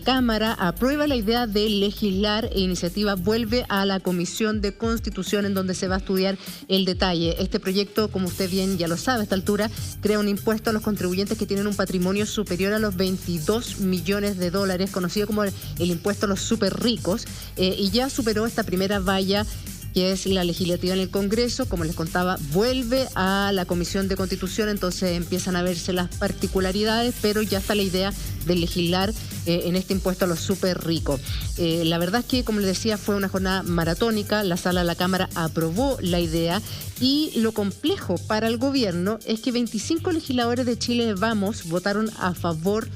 Cámara aprueba la idea de legislar e iniciativa vuelve a la Comisión de Constitución, en donde se va a estudiar el detalle. Este proyecto, como usted bien ya lo sabe a esta altura, crea un impuesto a los contribuyentes que tienen un patrimonio superior a los 22 millones de dólares, conocido como el impuesto a los súper ricos, y ya superó esta primera valla, que es la legislativa en el Congreso. Como les contaba, vuelve a la Comisión de Constitución, entonces empiezan a verse las particularidades, pero ya está la idea de legislar en este impuesto a los súper ricos. La verdad es que, como les decía, fue una jornada maratónica. La sala de la Cámara aprobó la idea y lo complejo para el gobierno es que 25 legisladores de Chile Vamos votaron a favor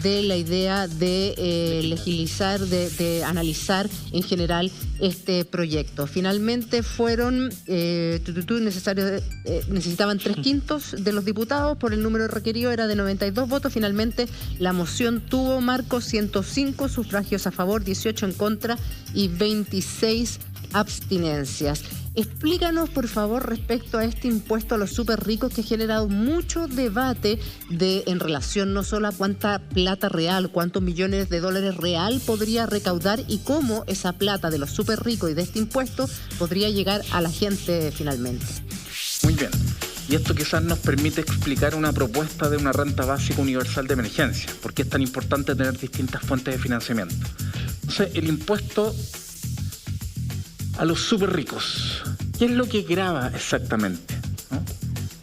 de la idea de legislar, de analizar en general este proyecto. Finalmente fueron necesitaban 3/5 de los diputados, por el número requerido era de 92 votos. Finalmente la moción tuvo, Marco, 105 sufragios a favor, 18 en contra y 26 abstinencias. Explícanos, por favor, respecto a este impuesto a los súper ricos, que ha generado mucho debate en relación no solo a cuánta plata real, cuántos millones de dólares real podría recaudar y cómo esa plata de los súper ricos y de este impuesto podría llegar a la gente finalmente. Muy bien. Y esto quizás nos permite explicar una propuesta de una renta básica universal de emergencia. ¿Por qué es tan importante tener distintas fuentes de financiamiento? Entonces, el impuesto a los súper ricos, ¿qué es lo que grava exactamente? ¿No?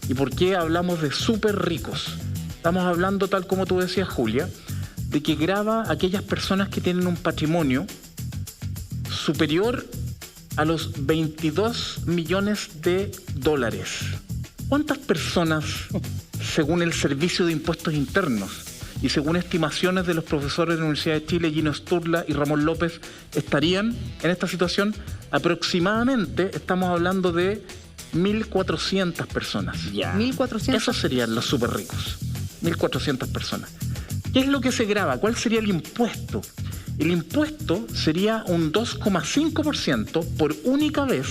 ¿Y por qué hablamos de súper ricos? Estamos hablando, tal como tú decías, Julia, de que grava a aquellas personas que tienen un patrimonio superior a los 22 millones de dólares. ¿Cuántas personas, según el Servicio de Impuestos Internos y según estimaciones de los profesores de la Universidad de Chile, Gino Sturla y Ramón López, estarían en esta situación? Aproximadamente estamos hablando de 1.400 personas. Ya. 1.400. Esos serían los súper ricos. 1.400 personas. ¿Qué es lo que se grava? ¿Cuál sería el impuesto? El impuesto sería un 2,5% por única vez.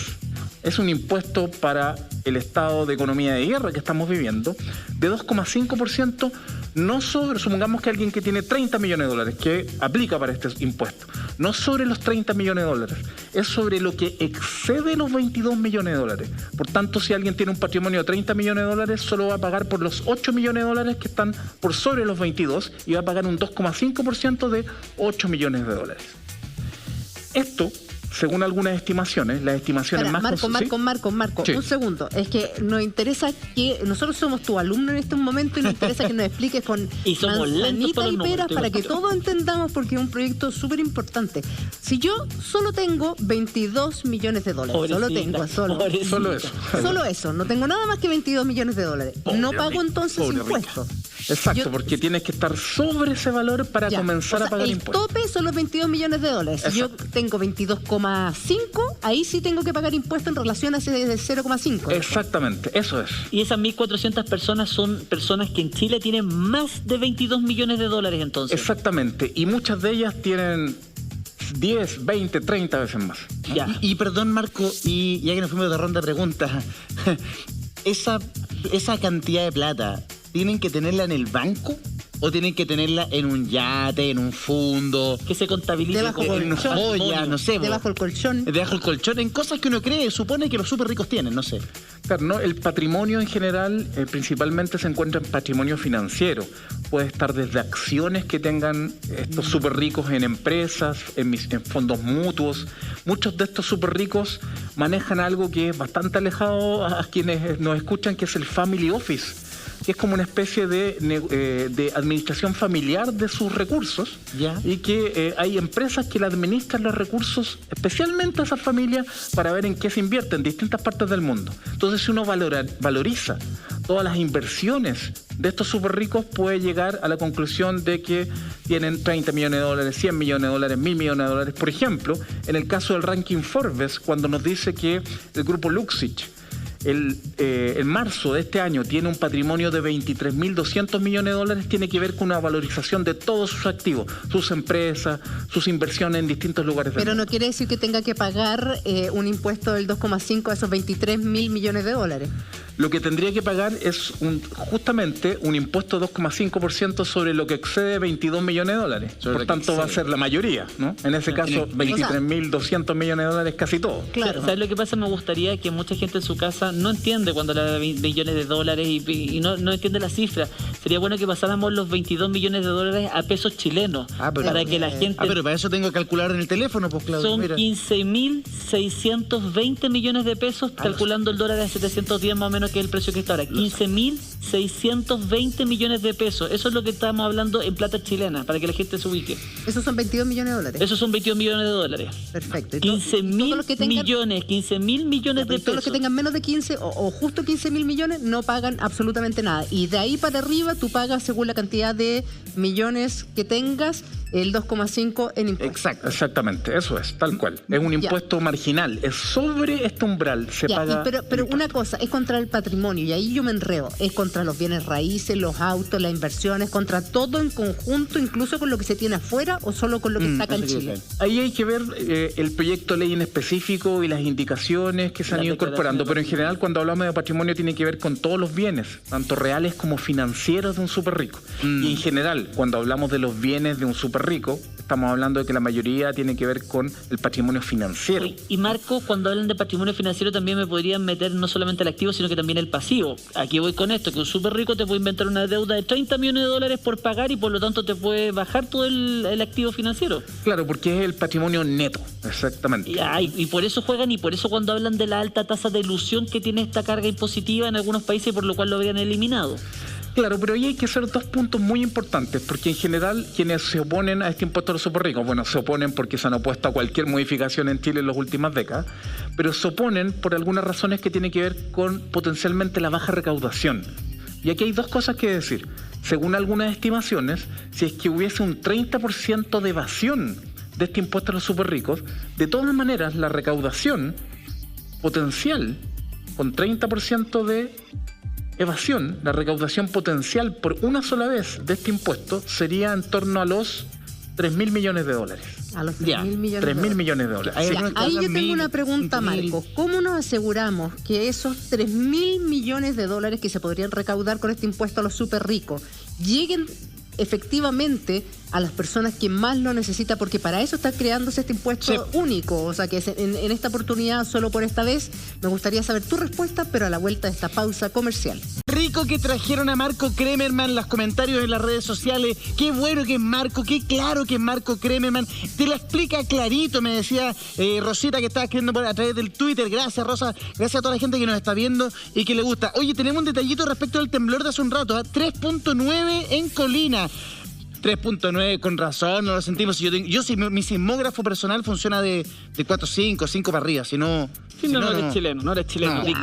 Es un impuesto para el estado de economía de guerra que estamos viviendo, de 2,5%, no sobre, supongamos que alguien que tiene 30 millones de dólares, que aplica para este impuesto, no sobre los 30 millones de dólares, es sobre lo que excede los 22 millones de dólares. Por tanto, si alguien tiene un patrimonio de 30 millones de dólares, solo va a pagar por los 8 millones de dólares que están por sobre los 22 y va a pagar un 2,5% de 8 millones de dólares. Esto, según algunas estimaciones, las estimaciones Marco, sí. Un segundo. Es que nos interesa que nosotros somos tu alumno en este momento y nos interesa que nos expliques con manzanita y peras para que todos entendamos, porque es un proyecto súper importante. Si yo solo tengo 22 millones de dólares, solo eso, no tengo nada más que 22 millones de dólares, no pago entonces impuestos. Exacto, porque tienes que estar sobre ese valor para comenzar a pagar impuestos. El tope son los 22 millones de dólares. Si yo tengo 22,5, ahí sí tengo que pagar impuestos en relación a ese de 0,5. Exactamente, eso es. Y esas 1.400 personas son personas que en Chile tienen más de 22 millones de dólares entonces. Exactamente, y muchas de ellas tienen 10, 20, 30 veces más. Ya. Y perdón, Marco, y ya que nos fuimos de ronda de preguntas, esa cantidad de plata, ¿tienen que tenerla en el banco o tienen que tenerla en un yate, en un fondo? Que se contabilice debajo en una joya, no sé. Debajo del colchón. Debajo del colchón, en cosas que uno supone que los súper ricos tienen, no sé. Claro, ¿no? El patrimonio en general principalmente se encuentra en patrimonio financiero. Puede estar desde acciones que tengan estos súper ricos en empresas, en fondos mutuos. Muchos de estos súper ricos manejan algo que es bastante alejado a quienes nos escuchan, que es el family office, que es como una especie de administración familiar de sus recursos. ¿Ya? Y que hay empresas que le administran los recursos especialmente a esas familias para ver en qué se invierte en distintas partes del mundo. Entonces, si uno valoriza todas las inversiones de estos súper ricos, puede llegar a la conclusión de que tienen 30 millones de dólares, 100 millones de dólares, 1.000 millones de dólares. Por ejemplo, en el caso del ranking Forbes, cuando nos dice que el grupo Luxich en marzo de este año tiene un patrimonio de 23.200 millones de dólares, tiene que ver con una valorización de todos sus activos, sus empresas, sus inversiones en distintos lugares del Pero mundo. no quiere decir que tenga que pagar un impuesto del 2,5 a esos 23.000 millones de dólares. lo que tendría que pagar es justamente un impuesto de 2,5% sobre lo que excede 22 millones de dólares. Por tanto, va a ser la mayoría, ¿no? En ese caso, 23.200 millones de dólares, casi todo. Claro. ¿Sabes lo que pasa? Me gustaría que mucha gente en su casa no entiende cuando habla de millones de dólares y no entiende la cifra. Sería bueno que pasáramos los 22 millones de dólares a pesos chilenos. Para que la gente... pero para eso tengo que calcular en el teléfono, pues, Claudio. Son 15.620 millones de pesos, calculando el dólar a 710 más o menos, que es el precio que está ahora. 15.620 millones de pesos. Eso es lo que estamos hablando en plata chilena, para que la gente se ubique. Esos son 22 millones de dólares. Esos son 22 millones de dólares. Perfecto. 15.000 millones de pesos. Todos los que tengan menos de 15 o justo 15.000 millones no pagan absolutamente nada. Y de ahí para arriba tú pagas, según la cantidad de millones que tengas, el 2,5 en impuestos. Exactamente, eso es, tal cual. Es un impuesto marginal, es sobre este umbral, se paga. Pero una cosa, es contra el patrimonio, y ahí yo me enredo. Es contra los bienes raíces, los autos, las inversiones, contra todo en conjunto, incluso con lo que se tiene afuera o solo con lo que está acá en Chile. Ahí hay que ver el proyecto de ley en específico y las indicaciones que se han ido incorporando, pero en general cuando hablamos de patrimonio tiene que ver con todos los bienes, tanto reales como financieros de un súper rico. Y en general, cuando hablamos de los bienes de un súper rico, estamos hablando de que la mayoría tiene que ver con el patrimonio financiero. Y Marco, cuando hablan de patrimonio financiero también me podrían meter no solamente el activo, sino que también el pasivo. Aquí voy con esto, que un súper rico te puede inventar una deuda de 30 millones de dólares por pagar y por lo tanto te puede bajar todo el activo financiero. Claro, porque es el patrimonio neto, exactamente. Y por eso juegan, y por eso cuando hablan de la alta tasa de elusión que tiene esta carga impositiva en algunos países, por lo cual lo habían eliminado. Claro, pero ahí hay que hacer dos puntos muy importantes, porque en general quienes se oponen a este impuesto a los súper ricos, bueno, se oponen porque se han opuesto a cualquier modificación en Chile en las últimas décadas, pero se oponen por algunas razones que tienen que ver con potencialmente la baja recaudación. Y aquí hay dos cosas que decir. Según algunas estimaciones, si es que hubiese un 30% de evasión de este impuesto a los súper ricos, de todas maneras la recaudación potencial con 30% de evasión, la recaudación potencial por una sola vez de este impuesto sería en torno a los 3.000 millones de dólares. A los 3.000 millones 3.000 millones de dólares. Ahí yo tengo una pregunta, Marco. ¿Cómo nos aseguramos que esos 3.000 millones de dólares que se podrían recaudar con este impuesto a los súper ricos lleguen efectivamente a las personas que más lo necesitan? Porque para eso está creándose este impuesto único. O sea, que en esta oportunidad, solo por esta vez, me gustaría saber tu respuesta, pero a la vuelta de esta pausa comercial. Rico que trajeron a Marco Kremerman, los comentarios en las redes sociales. Qué bueno que es Marco, qué claro que es Marco Kremerman. Te la explica clarito, me decía Rosita, que estaba escribiendo a través del Twitter. Gracias, Rosa. Gracias a toda la gente que nos está viendo y que le gusta. Oye, tenemos un detallito respecto al temblor de hace un rato. 3.9 en Colina. 3.9, con razón, no lo sentimos. Yo si mi sismógrafo personal funciona de 4.5, 5 para arriba, si no... No eres chileno.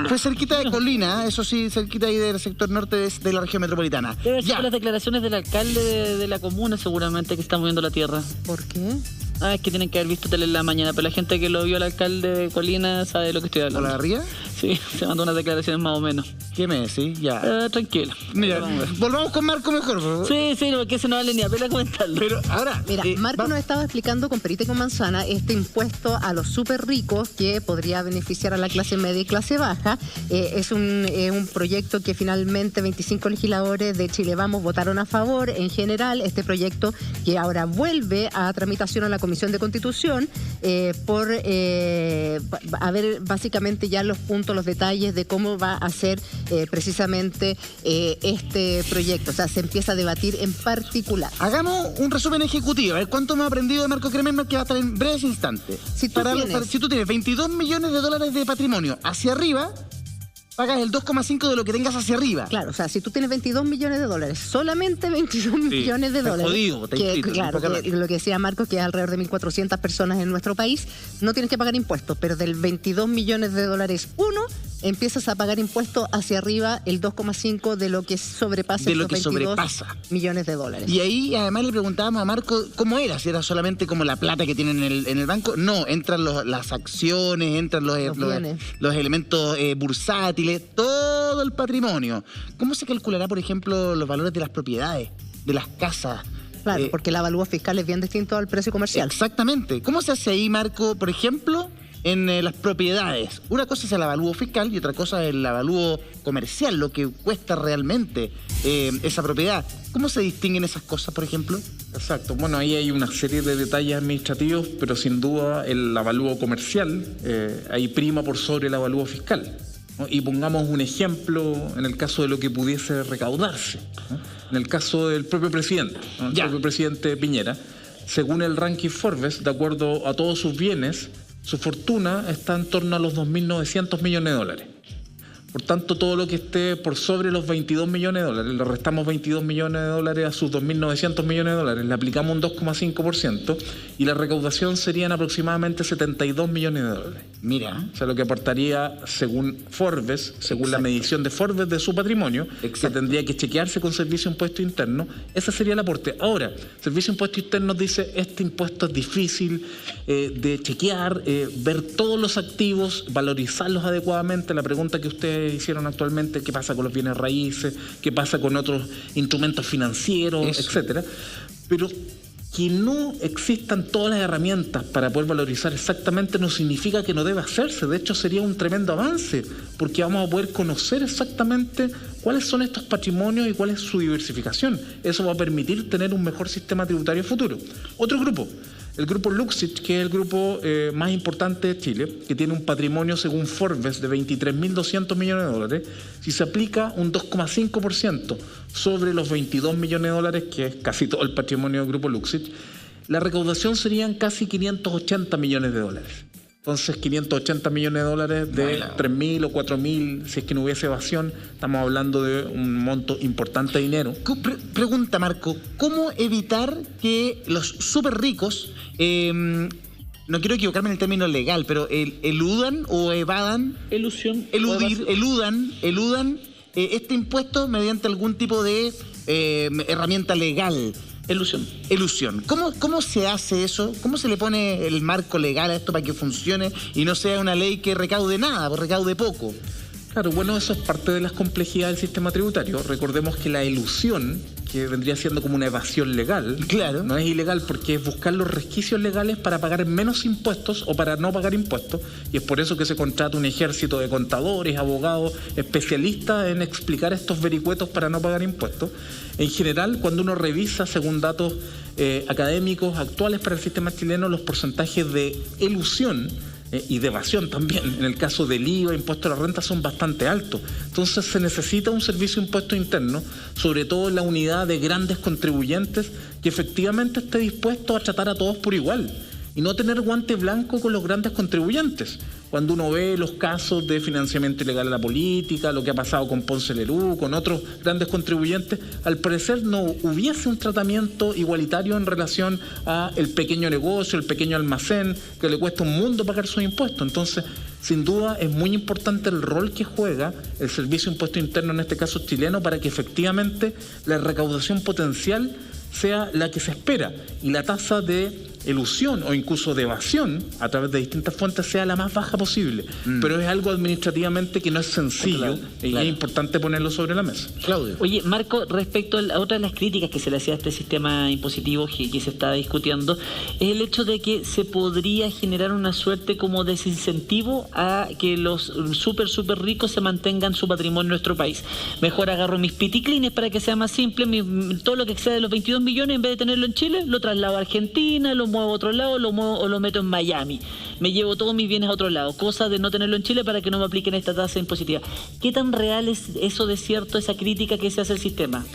Fue cerquita de Colina, eso sí, cerquita ahí del sector norte de la región metropolitana. Debe ser las declaraciones del alcalde de la comuna, seguramente, que está moviendo la tierra. ¿Por qué? Es que tienen que haber visto tele en la mañana, pero la gente que lo vio al alcalde de Colina sabe de lo que estoy hablando. ¿Por la ría? Sí, se mandó unas declaraciones más o menos. ¿Qué me decís? Ya. Tranquilo. Mira, volvamos con Marco mejor, por favor. Sí, porque se no vale ni a pena comentarlo. Pero ahora... Mira, Marco nos estaba explicando con perita y con manzana este impuesto a los súper ricos que podría beneficiar a la clase media y clase baja. Es un proyecto que finalmente 25 legisladores de Chile Vamos votaron a favor. En general, este proyecto que ahora vuelve a tramitación a la Comisión de Constitución por a ver básicamente ya los puntos, los detalles de cómo va a ser precisamente este proyecto. O sea, se empieza a debatir en particular. Hagamos un resumen ejecutivo. A ver cuánto hemos aprendido de Marco Kremerman, que va a estar en breves instantes. Si tú tienes 22 millones de dólares de patrimonio hacia arriba, pagas el 2,5 de lo que tengas hacia arriba. Claro, o sea, si tú tienes 22 millones de dólares, solamente 22 millones de dólares. Jodido, claro, lo que decía Marco, que es alrededor de 1.400 personas en nuestro país, no tienes que pagar impuestos, pero del 22 millones de dólares empiezas a pagar impuestos hacia arriba el 2,5 de lo que sobrepasa de lo esos que 22 sobrepasa millones de dólares. Y ahí además le preguntábamos a Marco cómo era, si era solamente como la plata que tienen en el banco. No, entran las acciones, entran los elementos bursátiles, todo el patrimonio. ¿Cómo se calculará, por ejemplo, los valores de las propiedades, de las casas? Claro, porque el avalúo fiscal es bien distinto al precio comercial. Exactamente. ¿Cómo se hace ahí, Marco, por ejemplo, en las propiedades. Una cosa es el avalúo fiscal y otra cosa es el avalúo comercial, lo que cuesta realmente esa propiedad. ¿Cómo se distinguen esas cosas, por ejemplo? Exacto. Bueno, ahí hay una serie de detalles administrativos, pero sin duda el avalúo comercial ahí prima por sobre el avalúo fiscal, ¿no? Y pongamos un ejemplo en el caso de lo que pudiese recaudarse, ¿no? En el caso del propio presidente, ¿no? El propio presidente Piñera, según el ranking Forbes, de acuerdo a todos sus bienes, su fortuna está en torno a los 2.900 millones de dólares. Por tanto, todo lo que esté por sobre los 22 millones de dólares, le restamos 22 millones de dólares a sus 2.900 millones de dólares, le aplicamos un 2,5% y la recaudación serían aproximadamente 72 millones de dólares. Mira. O sea, lo que aportaría, según Forbes, según la medición de Forbes de su patrimonio, que tendría que chequearse con Servicio de Impuesto Interno, ese sería el aporte. Ahora, Servicio de Impuesto Interno dice, este impuesto es difícil de chequear, ver todos los activos, valorizarlos adecuadamente. La pregunta que ustedes hicieron actualmente, qué pasa con los bienes raíces, qué pasa con otros instrumentos financieros, etcétera. Pero que no existan todas las herramientas para poder valorizar exactamente no significa que no deba hacerse. De hecho, sería un tremendo avance, porque vamos a poder conocer exactamente cuáles son estos patrimonios y cuál es su diversificación. Eso va a permitir tener un mejor sistema tributario futuro. Otro grupo, el grupo Luxit, que es el grupo más importante de Chile, que tiene un patrimonio, según Forbes, de 23.200 millones de dólares. Si se aplica un 2,5% sobre los 22 millones de dólares, que es casi todo el patrimonio del grupo Luxit, la recaudación serían casi 580 millones de dólares. Entonces, 580 millones de dólares de 3.000 o 4.000, si es que no hubiese evasión, estamos hablando de un monto importante de dinero. Pregunta, Marco, ¿cómo evitar que los súper ricos, no quiero equivocarme en el término legal, pero eludan o evadan... Eludan este impuesto mediante algún tipo de herramienta legal? Elusión. ¿Cómo se hace eso? ¿Cómo se le pone el marco legal a esto para que funcione y no sea una ley que recaude nada, o recaude poco? Claro, bueno, eso es parte de las complejidades del sistema tributario. Recordemos que la elusión, que vendría siendo como una evasión legal, claro, no es ilegal porque es buscar los resquicios legales para pagar menos impuestos o para no pagar impuestos, y es por eso que se contrata un ejército de contadores, abogados, especialistas en explicar estos vericuetos para no pagar impuestos. En general, cuando uno revisa, según datos académicos actuales para el sistema chileno, los porcentajes de elusión y de evasión también, en el caso del IVA, impuesto a la renta, son bastante altos. Entonces se necesita un servicio de impuesto interno, sobre todo en la unidad de grandes contribuyentes, que efectivamente esté dispuesto a tratar a todos por igual y no tener guante blanco con los grandes contribuyentes. Cuando uno ve los casos de financiamiento ilegal a la política, lo que ha pasado con Ponce Lerú, con otros grandes contribuyentes, al parecer no hubiese un tratamiento igualitario en relación a el pequeño negocio, el pequeño almacén, que le cuesta un mundo pagar sus impuestos. Entonces, sin duda, es muy importante el rol que juega el Servicio de Impuesto Interno, en este caso chileno, para que efectivamente la recaudación potencial sea la que se espera y la tasa de elusión o incluso de evasión a través de distintas fuentes sea la más baja posible. Pero es algo administrativamente que no es sencillo y es importante ponerlo sobre la mesa. Claudio. Oye, Marco, respecto a otra de las críticas que se le hacía a este sistema impositivo que se está discutiendo, es el hecho de que se podría generar una suerte como desincentivo a que los súper ricos se mantengan su patrimonio en nuestro país. Mejor agarro mis piticlines para que sea más simple, todo lo que excede los 22 millones, en vez de tenerlo en Chile, lo traslado a Argentina, lo muevo a otro lado, lo meto en Miami. Me llevo todos mis bienes a otro lado, cosa de no tenerlo en Chile para que no me apliquen esta tasa impositiva. ¿Qué tan real es eso de cierto, esa crítica que se hace al sistema?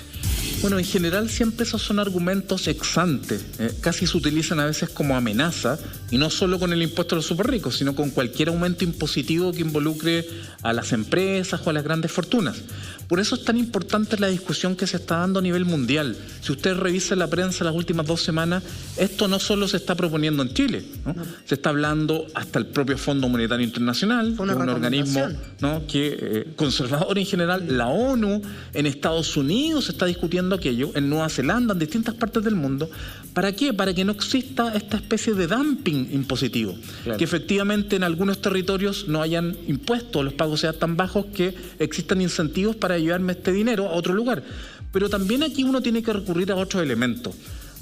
Bueno, en general siempre esos son argumentos ex ante, casi se utilizan a veces como amenaza, y no solo con el impuesto a los superricos, sino con cualquier aumento impositivo que involucre a las empresas o a las grandes fortunas. Por eso es tan importante la discusión que se está dando a nivel mundial. Si usted revisa la prensa las últimas 2 semanas, esto no solo se está proponiendo en Chile, ¿no? Se está hablando hasta el propio Fondo Monetario Internacional, que es un organismo, ¿no?, conservador en general. La ONU en Estados Unidos está discutiendo aquello, en Nueva Zelanda, en distintas partes del mundo. ¿Para qué? Para que no exista esta especie de dumping impositivo. Claro. Que efectivamente en algunos territorios no hayan impuestos, los pagos sean tan bajos que existan incentivos para llevarme este dinero a otro lugar. Pero también aquí uno tiene que recurrir a otros elementos,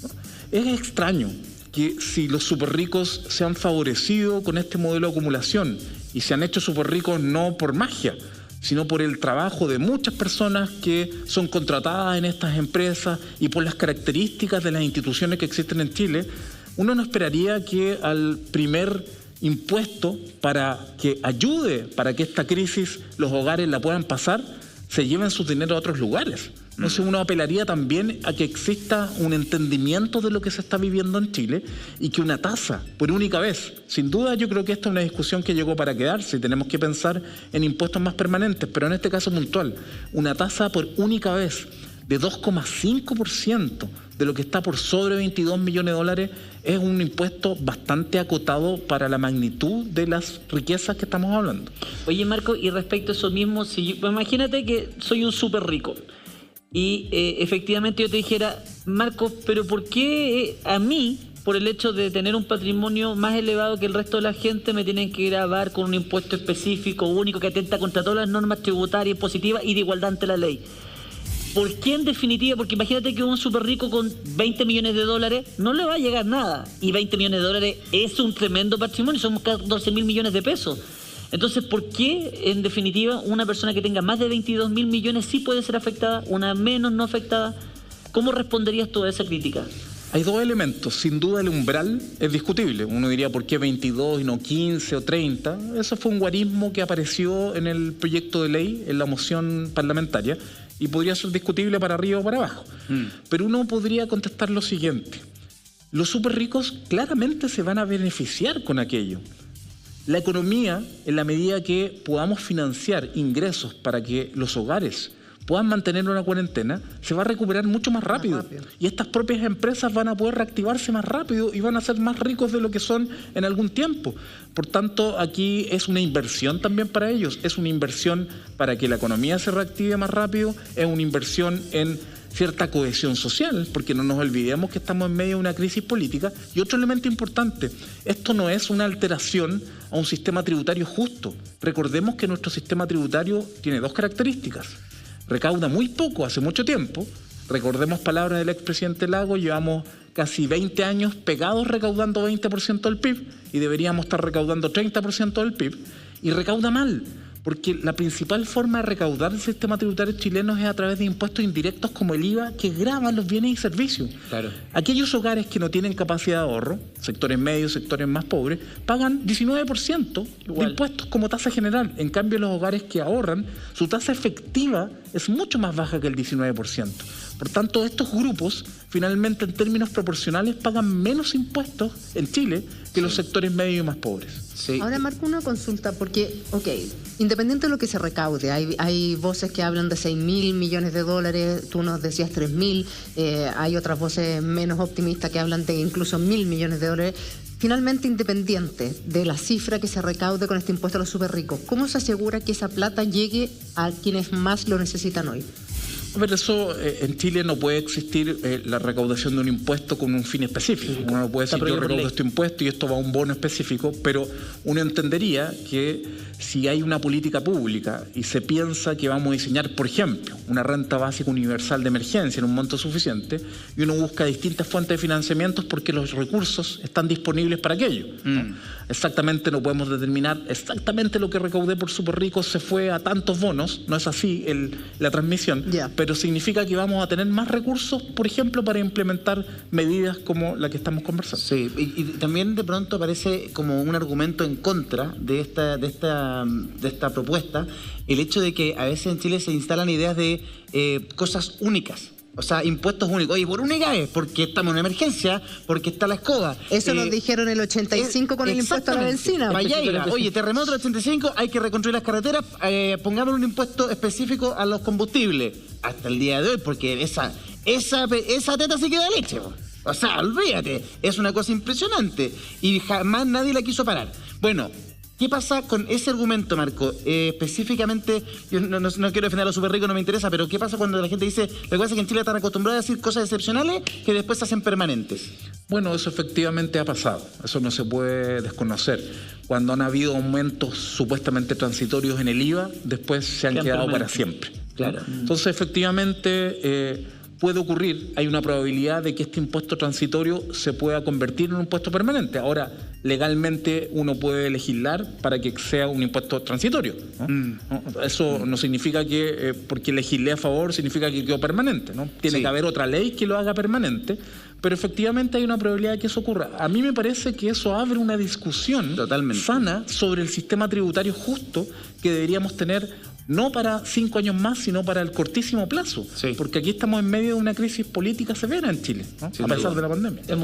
¿no? Es extraño que si los súper ricos se han favorecido con este modelo de acumulación y se han hecho súper ricos no por magia, sino por el trabajo de muchas personas que son contratadas en estas empresas y por las características de las instituciones que existen en Chile, uno no esperaría que al primer impuesto para que ayude, para que esta crisis los hogares la puedan pasar, se lleven sus dinero a otros lugares. Entonces uno apelaría también a que exista un entendimiento de lo que se está viviendo en Chile y que una tasa por única vez, sin duda yo creo que esta es una discusión que llegó para quedarse y tenemos que pensar en impuestos más permanentes, pero en este caso puntual, una tasa por única vez de 2,5% de lo que está por sobre 22 millones de dólares es un impuesto bastante acotado para la magnitud de las riquezas que estamos hablando. Oye, Marco, y respecto a eso mismo, imagínate que soy un súper rico y efectivamente yo te dijera, Marco, pero ¿por qué a mí, por el hecho de tener un patrimonio más elevado que el resto de la gente, me tienen que gravar con un impuesto específico, único, que atenta contra todas las normas tributarias positivas y de igualdad ante la ley? ¿Por qué en definitiva? Porque imagínate que un súper rico con 20 millones de dólares no le va a llegar nada. Y 20 millones de dólares es un tremendo patrimonio, son 14.000 millones de pesos. Entonces, ¿por qué en definitiva una persona que tenga más de 22.000 millones sí puede ser afectada, una menos no afectada? ¿Cómo responderías tú a esa crítica? Hay dos elementos. Sin duda el umbral es discutible. Uno diría, ¿por qué 22 y no 15 o 30? Eso fue un guarismo que apareció en el proyecto de ley, en la moción parlamentaria, y podría ser discutible para arriba o para abajo. Pero uno podría contestar lo siguiente. Los súper ricos claramente se van a beneficiar con aquello. La economía, en la medida que podamos financiar ingresos para que los hogares puedan mantener una cuarentena, se va a recuperar mucho más rápido. Y estas propias empresas van a poder reactivarse más rápido y van a ser más ricos de lo que son en algún tiempo. Por tanto, aquí es una inversión también para ellos. Es una inversión para que la economía se reactive más rápido, es una inversión en cierta cohesión social, porque no nos olvidemos que estamos en medio de una crisis política. Y otro elemento importante, esto no es una alteración a un sistema tributario justo. Recordemos que nuestro sistema tributario tiene dos características. Recauda muy poco hace mucho tiempo. Recordemos palabras del expresidente Lagos, llevamos casi 20 años pegados recaudando 20% del PIB y deberíamos estar recaudando 30% del PIB. Y recauda mal, porque la principal forma de recaudar el sistema tributario chileno es a través de impuestos indirectos como el IVA, que gravan los bienes y servicios. Claro. Aquellos hogares que no tienen capacidad de ahorro, sectores medios, sectores más pobres, pagan 19% de impuestos como tasa general. En cambio, los hogares que ahorran, su tasa efectiva es mucho más baja que el 19%. Por tanto, estos grupos, finalmente, en términos proporcionales, pagan menos impuestos en Chile que los sectores medios y más pobres. Sí. Ahora, Marco, una consulta, porque, independiente de lo que se recaude, hay voces que hablan de 6.000 millones de dólares, tú nos decías 3.000, hay otras voces menos optimistas que hablan de incluso 1.000 millones de dólares. Finalmente, independiente de la cifra que se recaude con este impuesto a los súper ricos, ¿cómo se asegura que esa plata llegue a quienes más lo necesitan hoy? A ver, eso en Chile no puede existir la recaudación de un impuesto con un fin específico. Uno no puede decir yo recaudo este impuesto y esto va a un bono específico, pero uno entendería que si hay una política pública y se piensa que vamos a diseñar, por ejemplo, una renta básica universal de emergencia en un monto suficiente, y uno busca distintas fuentes de financiamientos porque los recursos están disponibles para aquello. ¿No? Exactamente no podemos determinar exactamente lo que recaudé por súper ricos se fue a tantos bonos, no es así la transmisión, pero significa que vamos a tener más recursos, por ejemplo, para implementar medidas como la que estamos conversando. Sí, y también de pronto aparece como un argumento en contra de esta propuesta el hecho de que a veces en Chile se instalan ideas de cosas únicas. O sea, impuestos únicos. Oye, por única vez, porque estamos en emergencia, porque está la escoba. Eso nos dijeron en el 85 con el impuesto a la benzina. Oye, terremoto del 85, hay que reconstruir las carreteras, pongamos un impuesto específico a los combustibles. Hasta el día de hoy, porque esa teta se queda leche. O sea, olvídate, es una cosa impresionante. Y jamás nadie la quiso parar. Bueno, ¿qué pasa con ese argumento, Marco? Específicamente, yo no quiero defender a los súper ricos, no me interesa, pero ¿qué pasa cuando la gente dice, lo que pasa es que en Chile están acostumbrados a decir cosas excepcionales que después se hacen permanentes? Bueno, eso efectivamente ha pasado, eso no se puede desconocer. Cuando han habido aumentos supuestamente transitorios en el IVA, después se han quedado para siempre. Claro. Entonces, efectivamente, puede ocurrir, hay una probabilidad de que este impuesto transitorio se pueda convertir en un impuesto permanente. Ahora, legalmente uno puede legislar para que sea un impuesto transitorio, ¿no? Eso no significa que, porque legislé a favor, significa que quedó permanente, ¿no? Tiene que haber otra ley que lo haga permanente, pero efectivamente hay una probabilidad de que eso ocurra. A mí me parece que eso abre una discusión sana sobre el sistema tributario justo que deberíamos tener, no para 5 años más, sino para el cortísimo plazo. Porque aquí estamos en medio de una crisis política severa en Chile, ¿no? A pesar de la pandemia.